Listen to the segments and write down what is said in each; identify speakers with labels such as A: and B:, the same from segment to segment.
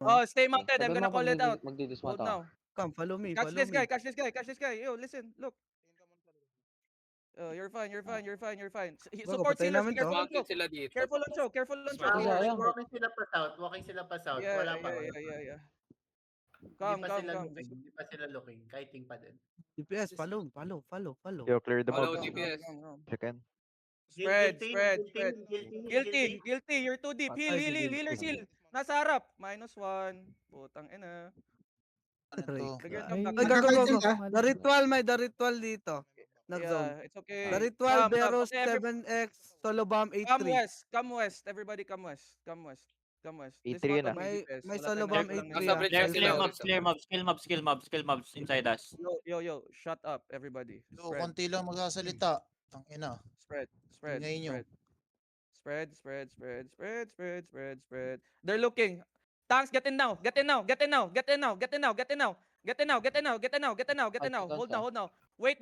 A: Oh, stay
B: Okay.
A: mounted. I'm
B: Sabi
A: gonna
B: mo
A: call it out.
B: magdidismount
A: Hold
B: ako.
A: now.
C: Come, follow me,
A: Catch
C: follow
A: this guy.
C: me.
A: Catch this guy. Catch this guy. Yo, listen. Look. You're fine. You're fine. You're fine. You're fine.
C: Bago,
A: Support
C: patay
A: sealers.
C: namin to.
A: Careful on
D: Mounted
A: choke.
D: sila dito.
A: Careful on choke. Careful on choke.
B: Kasi sayang.
E: Walking sila pa south.
A: Yeah,
E: Wala pa.
A: yeah.
E: Hindi
A: Come.
E: pa sila
A: Just
E: looking. Hindi pa sila looking. Kiting pa din.
C: DPS, follow.
F: Yo, clear the
D: Follow
F: mob.
D: DPS.
A: come.
F: Chicken.
A: Spread.
E: Guilty.
A: Guilty. You're too deep.
C: Patay si
A: Heal.
C: Guilty.
A: Healers heal. Nasa harap. -1. Putang ina.
C: Aray.
A: Bigyan
C: Ay,
A: come back.
C: gago. The ritual dito. Nag-zone.
A: Yeah, it's okay.
C: The ritual,
A: Come,
C: Beros,
A: okay,
C: 7X, Solo Bomb,
A: Come
C: 8-3.
A: west. Everybody come west. This
F: 8-3
A: month
F: na.
A: of
C: May
A: DPS, wala
C: solo
A: tayong
C: bomb
A: nagawa ng
C: 8-3
D: Nasa bridge
A: DPS.
D: sila.
G: Skill mobs inside us.
A: Yo, shut up everybody.
H: Yo, konti lang magsasalita. Tangina.
A: Spread.
H: Tingnan nyo.
A: Spread. They're looking. Tanks, get in now. Get in now. Hold now. Wait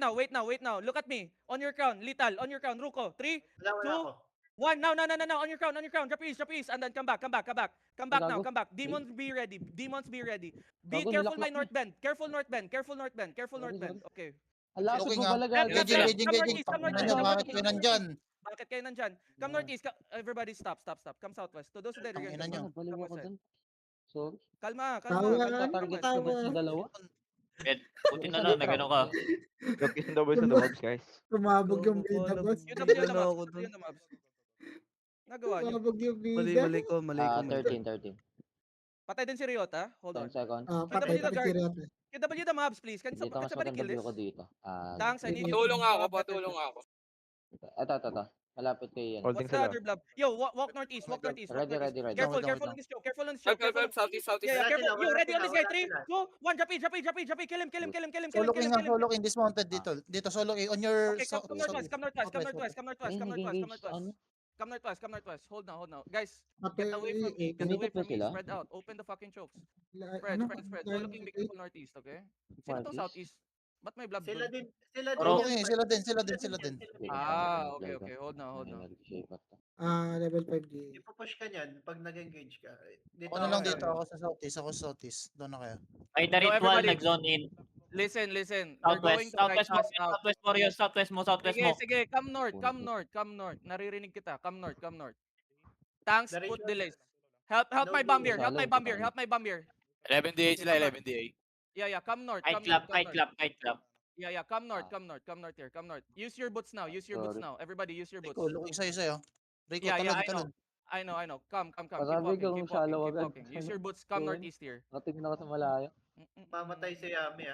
A: now. Look at me. On your crown, Lethal. On your crown, Ruko. 3,
E: Wala
A: 2,
E: ako.
A: 1. Now. On your crown. Drop east. And then come back. Come back now. Demons be ready. Be
B: Gago,
A: careful
B: nilock
A: my
B: na.
A: north bend. Careful north bend. Okay.
B: Ala,
H: Looking
B: mo
H: nga.
B: pala gago.
H: Gaging.
A: Come
H: Tangina
A: northeast.
H: nyo, bakit kayo nandyan?
A: Bakit kayo nandyan? Come northeast. Everybody stop. Come southwest. To those who are
H: Tangina nyo.
B: Baliw ako dun. Sorry.
A: Kalma.
B: Target ko ba sa dalawa?
G: Buti na lang, nagano ka.
F: Look, isang double sa the mobs, guys.
I: Tumabog yung bida, boss.
A: Yung W na
C: Nagano ako
A: mobs.
C: dun.
A: Nagawa nyo.
I: Tumabog yung bida.
C: Mali ko.
B: 13.
A: Patay din si Ryota. Hold
B: 10
A: on.
B: seconds.
I: Patay
A: QW
I: si Riot.
A: QW the mobs, please. Can
B: Dito mas
A: somebody
B: maganda
A: kill
B: view
A: this?
B: ko dito.
A: Thanks, I need you.
D: Patulong ako.
B: Ito. Malapit kay yan.
F: Holding
A: What's the
F: sila.
A: other blob? Yo, walk northeast.
B: Ready.
A: Careful
H: Wait
A: on this choke.
D: Help, southeast.
A: Yeah,
E: Wala
A: careful.
E: sila,
A: Yo,
E: wala
A: ready on
E: sila,
A: this guy.
E: wala
A: 3, 2, 1. Drop it. Kill him.
H: Solo king nga, solo king dismounted dito. Dito solo king on your
A: Okay, come northwest. Hold now. Guys, get away from me. Spread out. Open the fucking chokes. Spread. Solo king, be careful northeast, okay? Sino tong southeast? Ba't may blob
E: Sila
A: doon?
E: din. Sila
H: Solo
E: din.
H: king, sila din.
A: Okay. Hold now.
I: Level 5G.
E: Ipupush ka niyan pag nag-engage ka. Dito
H: Ako na lang dito, ako sa southeast. Doon na kayo.
G: Ay, the
A: So,
G: ritual
A: everybody-
G: nag-zone in.
A: Listen. They're going
G: Southwest.
A: to guide us out.
G: Southwest warriors, southwest mo.
A: Sige. Come north. Naririnig kita. Come north. Tanks, put delays. Help my bomb here.
D: 11D8 sila, 11D8.
A: Yeah, come north.
G: Kite clap.
A: Yeah, come north here. Come north. Use your boots now. Everybody use your boots.
H: Rico, looking sa'yo. Rico,
A: Yeah,
H: talon.
A: I know. Come. Keep
B: Masabi ko
A: walking.
B: kung shallow agad.
A: Use your boots. Come
B: Yun.
A: northeast here.
B: Natignan ako sa malayo.
E: Mamatay si Yami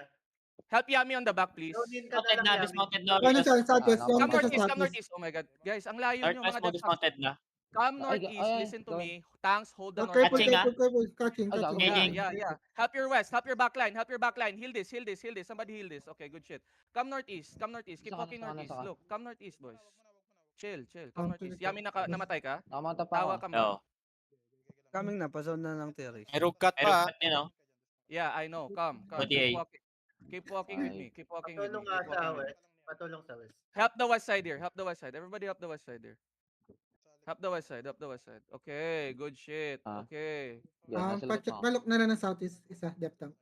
A: Help Yami on the back, please.
E: Loadin ka
G: Dismounted
E: na
G: na,
E: lang, Yami.
G: dismounted na.
I: Ano sa southwest?
B: Come
A: Come northeast.
I: southwest.
A: Oh my god. Guys, ang layo nyo
G: Northwest
A: mga
G: mo,
A: Death Tanks.
G: dismounted na.
A: Come
B: Ay,
A: northeast. Listen to
B: go.
A: me. Tanks, hold the north.
I: Careful.
A: Yeah.
I: Catching.
A: Help your west. Help your backline. Heal this. Somebody heal this. Okay, good shit. Come northeast. Keep walking northeast. Look, come northeast, boys. Chill. Come northeast. Yami, namatay ka?
B: Nakamata pa
A: Tawa
B: ako.
A: ka mo.
G: Oo.
C: Coming na, pa-zone na ng terrace.
D: May rugkat
G: Pero
D: pa.
G: you know,
A: Yeah, I know. Come.
G: OTA.
A: Keep walking with me.
E: Patulong nga sa west. Patulong sa west.
A: Help the west side here. Everybody help the west side here. Help the west side. Okay, good shit. Okay.
B: Yan, nasa likod pa ako.
I: Balok na lang ng southeast. Isa, depth tank.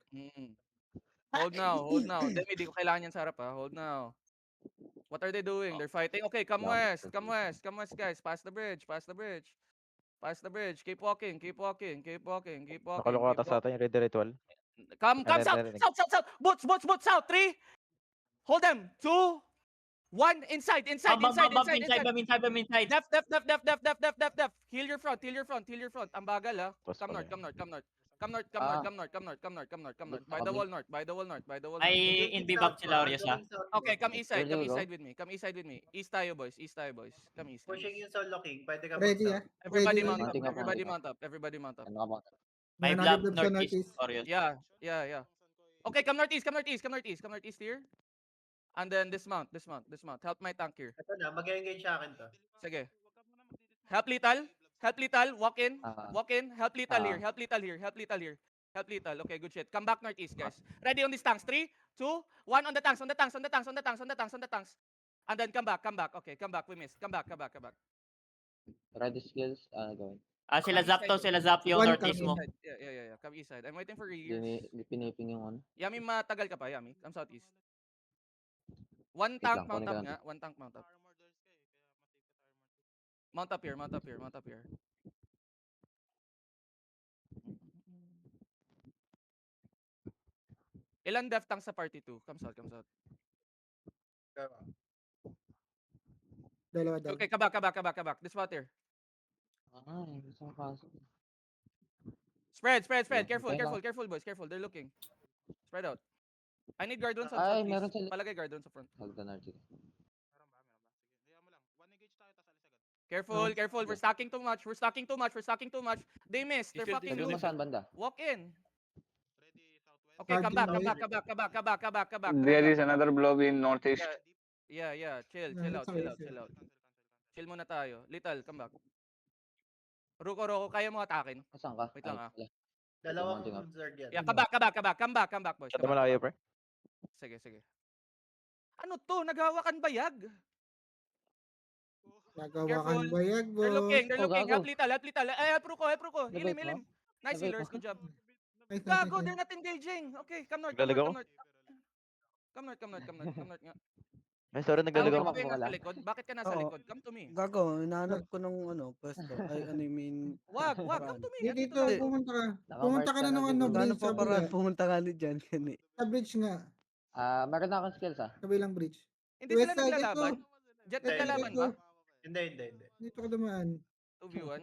A: Hold now. Demi, di ko kailangan yan sa harap, ha. Hold now. What are they doing? They're fighting. Okay, come west, guys. Pass the bridge. Keep walking.
F: Nakalukata sa atin yung red ritual.
A: Come
F: Ano,
A: south.
F: narinig.
A: Boots south. 3. Hold them. 2, 1. Inside.
G: inside.
A: Def. Heal your front. Ang bagal, ha.
F: Tapos
A: Come
F: pala.
A: north. Come north. By the wall north.
G: Ay, in bivak sila, Orias, ha?
A: Okay, come east side.
B: Ready, bro?
A: Come east side with me. East tayo, boys. Come east.
E: Pushing yung solo king. Pwede ka
I: Ready,
E: mag-stop.
A: Everybody
I: Ready.
A: mount up.
B: Mounting up,
A: Everybody mount up.
B: Ano ka ba?
G: May
I: Nanalo
G: blob
I: sa
G: northeast, Orias.
A: Yeah. Okay, come northeast here. And then dismount. Help my tank here.
E: Ito na, mag-engage sa akin to.
A: Sige. Help lethal. Walk in. Help lethal here. Okay, good shit. Come back northeast, guys. Ready on these tanks. 3, 2, 1 on the tanks. And then come back. Okay, come back. We missed. Come back.
B: Ready skills, gawin.
G: Sila
A: Come
G: zap
A: east
G: to,
A: side.
G: sila zap yung
I: One
G: northeast
I: coming.
G: mo.
A: Yeah. Come east side. I'm waiting for ears.
B: Piniping yung ano.
A: Yami, matagal ka pa, Yami. Come southeast. One
B: Wait
A: tank
B: lang,
A: mount
B: kunin ko
A: up
B: lang
A: nga. One tank mount up. Mount up here, mount up here, mount up here. Ilan death tank sa party 2? Come south, come south.
I: Dalawa down.
A: Okay, kabak. This water.
B: Ay, gusto mo pasok.
A: Spread.
B: Yeah,
A: Careful,
B: okay lang.
A: careful, boys. Careful, they're looking. Spread out. I need guard runes on
B: Ay,
A: front,
B: meron
A: please.
B: sila.
A: Palagay guard runes sa front.
B: Hold on, RG.
A: Careful. We're stacking too much. They missed. They're
D: Shield,
A: fucking
B: Sabi mo
A: loose.
B: saan banda?
A: Walk in. Okay, come
I: Charging
A: back.
J: There is another blob in northeast.
A: Yeah. Chill
I: Yeah,
A: out.
I: it's okay.
A: Chill muna tayo. Little, come back. Ruko, kaya mo atakin.
B: Saan ka?
A: Wait lang,
B: Ay,
A: ah.
B: wala.
E: Dalawang
B: Mounting up.
E: Zerd yan.
A: Yeah, come back, boys.
F: Masyado malayo, pre.
A: Sige. Ano to? Naghawakan bayag?
I: Nagawakan bayag,
A: They're looking.
B: Oh, gago.
A: Help little. Help Ruko.
B: Nabait
A: Hilim.
B: mo?
A: Nice
B: Nabait
A: healers,
B: mo?
A: good job.
I: Nice,
A: Gago,
I: nice.
A: they're not engaging. Okay, come north.
F: Naglalag ako?
A: Come north nga.
F: Ay, sorry,
A: Bakit
F: naglalago
A: ka
F: ako.
A: ba yung nasa likod? Bakit ka nasa
C: Oo.
A: likod? Come to me.
C: Gago, hinahanap ko ng pwesto. Ay, ano yung main...
A: Wag, come to me.
I: Dito,
A: Nandito lang.
I: pumunta ka.
B: Nakamark
I: Pumunta ka
B: ka
I: na
B: na
I: nung
B: siguro.
I: ano,
C: Gano'n
I: bridge
C: pa
I: sa
C: para
I: kabila.
C: pumunta ka ni dyan, kani.
I: Sa bridge nga.
B: Meron na akong skills
I: Kabilang bridge.
A: Hindi sila
I: West side,
A: naglalaban.
I: ito.
A: Jet,
E: Hindi,
A: naglalaban
I: ito.
A: ba?
E: Hindi.
I: Dito ka dumaan.
A: 2v1?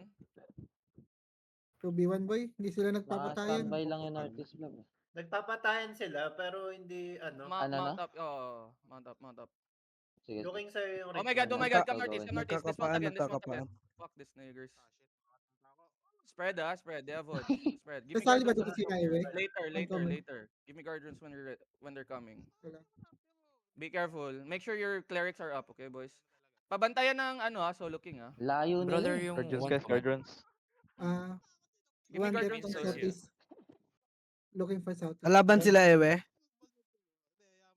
I: 2v1 boy. Hindi sila
B: Mga
I: nagpapatayan.
B: standby lang yung northeast blob.
E: Nagpapatayan sila pero hindi ano.
B: Ano
A: Mount up. Oh, mount up.
B: Sige.
E: Looking sa'yo yung
A: Oh my god,
E: request.
A: come northeast. This one again.
C: Nagkakapaan.
A: Fuck this niggers. Spread. They have votes. Spread. Give me
I: Kasali ba
A: guard
I: dito
A: runes
I: si Highway?
A: later. Give me guard runes when they're coming.
I: Wala.
A: Be careful. Make sure your clerics are up, okay, boys? Pabantayan ng Solo King, ah.
B: Layo nila.
J: Brother,
B: eh.
J: yung
F: Guardians,
J: one
F: guys,
J: command.
F: guardians.
A: Give me
I: One
A: guard
I: depth
A: runes
I: on
A: south.
I: southeast. Looking for southeast.
C: Kalaban sila, Ewe.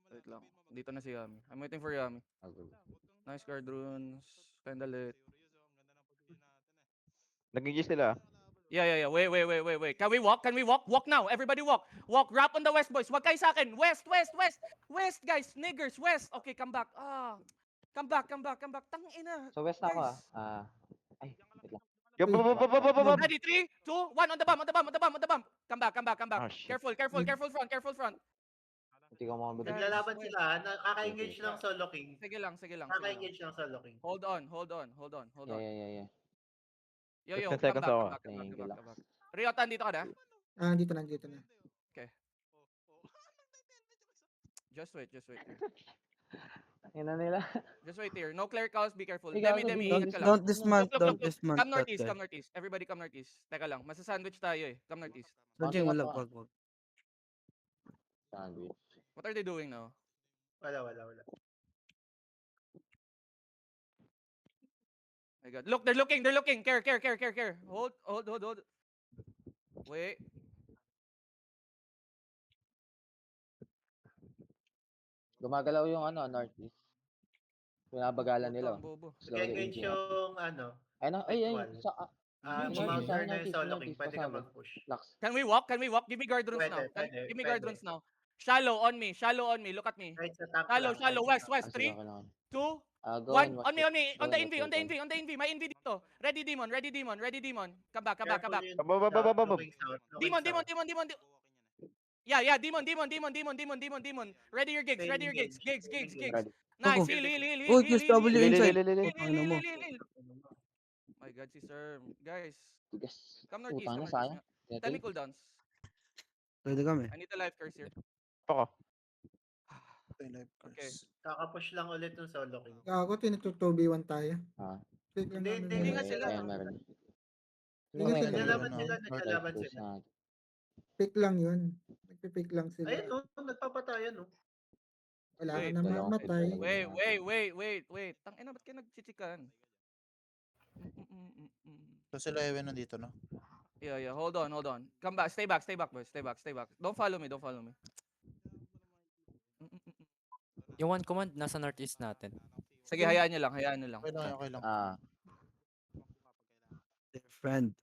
A: Wait lang. Dito na si Yami. I'm waiting for Yami. Nice guard runes. Kinda lit.
F: Nag-engage sila.
A: Yeah. Wait. Can we walk? Walk now. Everybody walk. Wrap on the west, boys. Wag kayo sa akin. West, guys. Niggers, west. Okay, come back. Come back. Tang ina.
B: So west na ako
A: Guys.
B: Ay, wait lang.
F: Yup, yup.
A: Ready? 3, 2, 1. On the bomb. Come back.
F: Oh, shit.
A: Careful front.
B: Hindi ko makabagay.
E: Naglalaban sila. Nakaka-engage lang Solo King.
A: Sige lang.
E: Nakaka-engage lang Solo King.
A: Hold on.
B: Yeah.
A: Yo,
F: 15 seconds ako.
B: Thank you lang.
A: come back. Ryotan, dito ka na?
I: Dito na.
A: Just wait.
B: Ina nila.
A: Just wait here. No clericals, be careful.
B: Ikaw,
A: Demi,
B: Don't-
A: ingat ka lang.
C: Don't dismount,
A: Look.
C: don't dismount.
A: Come northeast. Everybody come northeast. Teka lang, masasandwich tayo eh. Come northeast.
C: Jing, wala.
B: Mounting up
C: Wag.
B: Sandwich.
A: What are they doing now?
E: Wala.
A: My God. Look, they're looking. Care. Hold. Wait.
B: Gumagalaw yung northeast. Pinabagalan nila.
A: Bobo.
B: Slowly
E: Nag-engage
B: inching up.
E: yung ano.
B: Ay.
E: Ritual.
B: Sa,
E: Mount
B: Northeast,
E: na yung Solo King.
B: northeast,
E: Pwede ka
B: pasado.
E: mag-push.
B: Lax.
A: Can we walk? Give me guard runes now.
E: Pwede,
A: Give me guard
E: pwede.
A: runes now. Shallow on me. Look at me.
E: Right sa top
A: Shallow.
E: lang,
A: West.
B: Ah, sige,
A: 3,
B: okay lang.
A: 2,
B: Go
A: 1.
B: and
A: On me. On the
B: Go
A: envy.
B: and watch
A: My envy dito. Ready demon. Come back.
E: Careful yun.
F: Abab.
E: Looking south, looking
A: Demon.
E: south.
A: Yeah. Demon. Ready your gigs. Gigs.
B: Ready.
A: Nice.
C: Go.
A: Heal.
C: Uy, QSW inside.
F: Lili.
C: Ano mo?
A: My God, si Sir. Guys,
B: Tigas.
A: come northeast.
B: Putang na, sayang.
A: nga. 10 cooldowns.
C: Pwede kami.
A: I need a life curse here.
F: Ako.
A: Okay.
E: Kakapush lang ulit yung Solo King.
I: Ako, tinututubiwan tayo. Click lang
E: Hindi,
I: namin
E: hindi
I: yun.
E: nga sila.
B: Ayan, meron.
I: Hindi nga sila.
E: Naglalaban sila.
I: Pick lang yun. Nagpipick lang sila.
E: Ayun, no, nagpapatayan, no.
I: Wala ka
A: Wait.
I: na mamatay.
A: Wait. Tangina, ba't kayo nagchichikan?
H: So sila Ewan nandito, no?
A: Yeah. Hold on. Come back. Stay back, boys. Stay back. Don't follow me.
J: Yung one command nasa northeast natin.
A: Sige, hayaan nyo lang.
H: Okay lang.
B: Ah,
C: Their friend.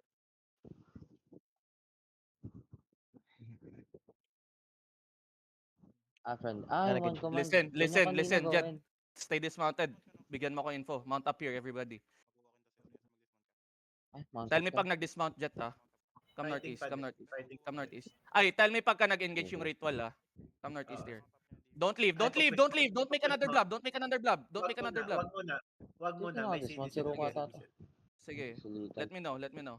B: Friend.
F: Anakin.
B: One command.
A: Listen,
B: Ganyan
A: listen,
B: kanina
A: listen, Jet.
B: gawin.
A: Stay dismounted. Bigyan mo ko info. Mount up here, everybody.
B: Ay, mounted
A: Tell me
B: ka.
A: pag nag-dismount, Jet, ha? Come
E: Fighting
A: northeast,
E: pa
A: come
E: din,
A: northeast.
E: fighting
A: Come
E: pa din.
A: northeast. Ay, tell me pagka nag-engage yung ritual, ha? Come northeast
E: Oo.
A: here. Don't leave,
E: Ay,
A: don't leave,
E: pupush
A: don't
E: mo,
A: leave. Don't make
E: pupush
A: another
E: mo.
A: blob. Don't make another blob. Don't
E: Wag
A: make another
E: muna,
A: blob.
E: wag muna. Wag
B: Dito
E: muna,
B: na,
E: may
B: dismount
E: CDC.
B: si Ruka tata.
A: Sige.
B: Sulitan.
A: Let me know, let me know.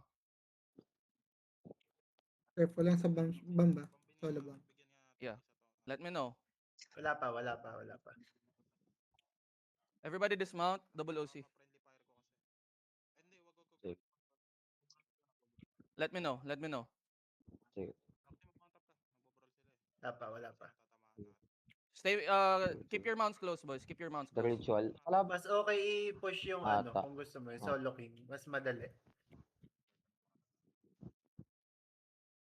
I: Careful lang sa bamba. Solo bomb.
A: Let me know.
E: Wala pa, wala pa, wala pa.
A: Everybody dismount, double OC.
B: Sige.
A: Let me know, let me know.
B: Sige.
E: Wala pa, wala pa.
A: Stay, keep your mounts close, boys. Keep your mounts
B: The
A: close.
B: ritual. Wala ba?
E: Mas okay i-push yung ano,
B: Ata.
E: kung gusto mo, yung solo king. Mas madali.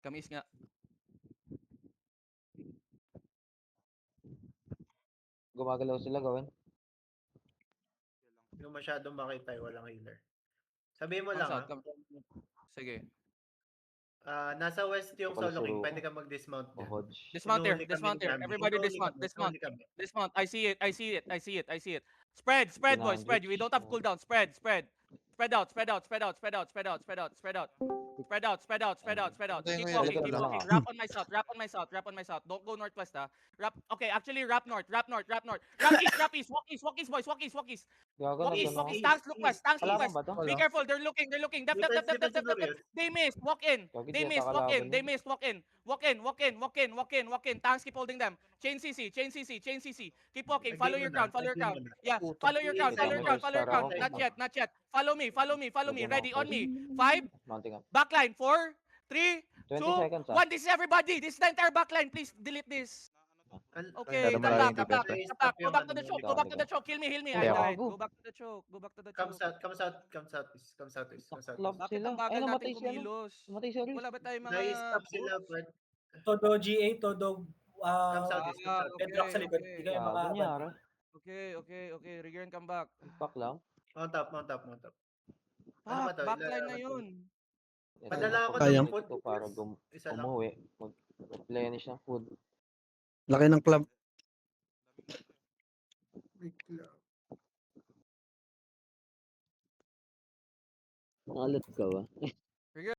A: Kamis nga.
B: Gumagalaw sila gawin.
E: Yung masyadong makita, walang healer. Sabihin mo
A: Come
E: lang,
A: south,
E: ha?
A: come. Sige.
E: Nasa west yung
B: Kapal
E: solo
B: si
E: king,
B: Ruka.
E: pwede ka mag-dismount
B: O
E: dyan.
B: Hodge.
A: Dismount here,
E: Hinuhuli kami
A: dismount
E: ni
A: here.
E: Gami.
A: Everybody
E: Hinuhuli
A: dismount,
E: kami,
A: dismount.
E: hinuhuli kami.
A: Dismount. I see it, I see it, I see it, I see it. Spread, spread, boys, spread. We don't have cooldown. Spread, spread. Spread out, spread out, spread out, spread out, spread out, spread out, spread out. Spread out, spread out, spread out, spread out.
H: Antayin
A: Keep
H: ko yung
A: walking,
B: ritual
A: keep
B: lang,
A: walking.
B: ah.
A: Wrap on my south, wrap on my south, wrap on my south. Don't go northwest, ah. Wrap, okay, actually wrap north, wrap north, wrap north. Wrap east, walk east, walk east, boys, walk east, walk east.
B: Gago
A: Walk
B: na
A: east,
B: doon
A: walk
B: ako.
A: east. Tanks look west, tanks look
B: Kalaban
A: west.
B: ba to?
A: Be
H: Wala.
A: careful, they're looking, they're looking. Dap, dap, dap, dap, dap, dap, dap, dap. They missed, walk in.
B: Gagi,
A: They
B: di
A: missed,
B: ata
A: walk in.
B: kalaban
A: They
B: yun.
A: missed, walk in. Walk in, walk in, walk in, walk in, walk in. Tanks keep holding them. Chain CC, chain CC, chain CC. Keep walking, follow your crown, follow your crown. Yeah, follow your crown, follow your crown, follow your crown. Not yet, not yet. Follow me, follow me, follow me. Ready, on me. 5,
B: Mounting up.
A: backline, 4, 3,
B: 20
A: 2,
B: seconds,
A: 1. This is everybody. This is the entire backline. Please delete this. Okay,
F: Masyado
A: come back,
F: maraming
A: come back,
F: defense,
A: come back. Go back to the choke, go back to the choke. Kill me, heal me. I
F: Kaya
A: died.
B: ako.
A: Go back to the choke, go back to the
E: Come
A: choke.
E: south, come south, come southeast, come southeast, come
B: Club
E: southeast.
A: Bakit
B: sila.
A: ang bagal
B: Ay,
A: natin
B: namatay si ano.
A: kumilos?
B: Namatay si Aris.
A: Wala ba tayong mga
E: Nai-stop sila,
A: boots?
E: Fred.
K: Todo GA, todo
E: Come southeast, come southeast.
K: bedrock sa likod. Hindi kayo
B: Gago
K: makaban.
B: nyara.
A: Okay. Regear come back.
B: Impact lang.
E: Mount up, mount up, mount up. Ano ba to?
A: Backline na
E: Ilan-
A: yun.
B: Ito,
E: Padala ako
C: Sayang.
E: ng food.
B: ito para
E: Isa lang.
B: umuwi. Mag-replenish ng food.
C: Laki ng club.
I: Big club.
B: Nangalat ka ba?